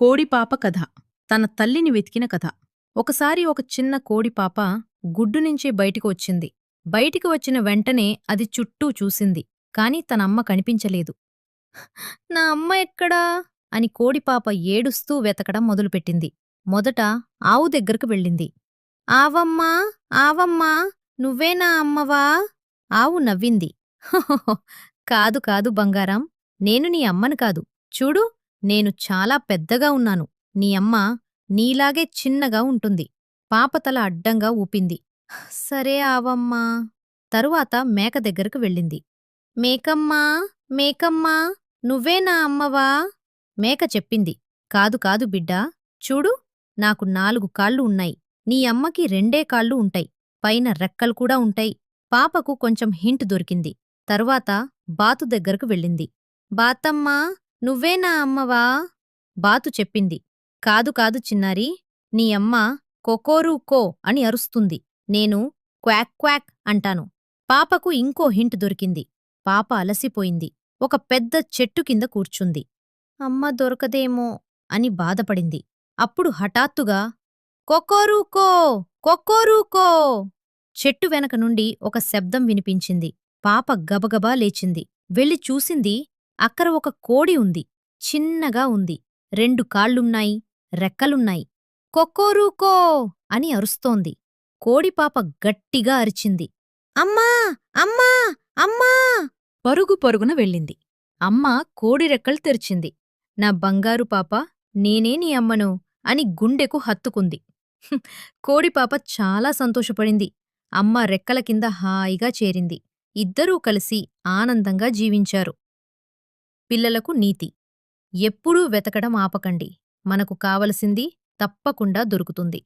కోడిపాప కథ. తన తల్లిని వెతికిన కథ. ఒకసారి ఒక చిన్న కోడిపాప గుడ్డు నుంచి బయటికి వచ్చింది. బయటికి వచ్చిన వెంటనే అది చుట్టూ చూసింది. కాని తనమ్మ కనిపించలేదు. నా అమ్మ ఎక్కడా అని కోడిపాప ఏడుస్తూ వెతకడం మొదలుపెట్టింది. మొదట ఆవు దగ్గరకు వెళ్ళింది. ఆవమ్మా, ఆవమ్మా, నువ్వే నా అమ్మవా? ఆవు నవ్వింది. "హొహొహొ, కాదు కాదు బంగారం, నేను నీ అమ్మను కాదు. చూడు, నేను చాలా పెద్దగా ఉన్నాను. నీ అమ్మ నీలాగే చిన్నగా ఉంటుంది." పాప తల అడ్డంగా ఊపింది. సరే ఆవమ్మా. తరువాత మేక దగ్గరకు వెళ్ళింది. మేకమ్మా, మేకమ్మా, నువ్వే నా అమ్మవా? మేక చెప్పింది. కాదు కాదు బిడ్డా, చూడు, నాకు 4 కాళ్ళు ఉన్నాయి. నీ అమ్మకి 2 కాళ్ళు ఉంటాయి. పైన రెక్కలు కూడా ఉంటాయి. పాపకు కొంచెం హింట్ దొరికింది. తరువాత బాతు దగ్గరకు వెళ్ళింది. బాతమ్మా, నువ్వే నా అమ్మవా? బాతు చెప్పింది. కాదు కాదు చిన్నారి, నీ అమ్మ కొకోరూకో అని అరుస్తుంది. నేను క్వాక్ క్వాక్ అంటాను. పాపకు ఇంకో హింట్ దొరికింది. పాప అలసిపోయింది. ఒక పెద్ద చెట్టు కింద కూర్చుంది. అమ్మ దొరకదేమో అని బాధపడింది. అప్పుడు హఠాత్తుగా కొకోరూకో, కొకోరూకో! చెట్టు వెనక నుండి ఒక శబ్దం వినిపించింది. పాప గబగబా లేచింది. వెళ్ళి చూసింది. అక్కడ ఒక కోడి ఉంది. చిన్నగా ఉంది. 2 కాళ్ళున్నాయి, రెక్కలున్నాయి. కొక్కోరూకో అని అరుస్తోంది. కోడిపాప గట్టిగా అరిచింది. అమ్మా, అమ్మా, అమ్మా! పరుగు పరుగున వెళ్ళింది. అమ్మ కోడి రెక్కలు తెరిచింది. నా బంగారు పాప, నేనే నీ అమ్మను అని గుండెకు హత్తుకుంది. కోడిపాప చాలా సంతోషపడింది. అమ్మ రెక్కల కింద హాయిగా చేరింది. ఇద్దరూ కలిసి ఆనందంగా జీవించారు. పిల్లలకు నీతి: ఎప్పుడూ వెతకడం ఆపకండి. మనకు కావలసింది తప్పకుండా దొరుకుతుంది.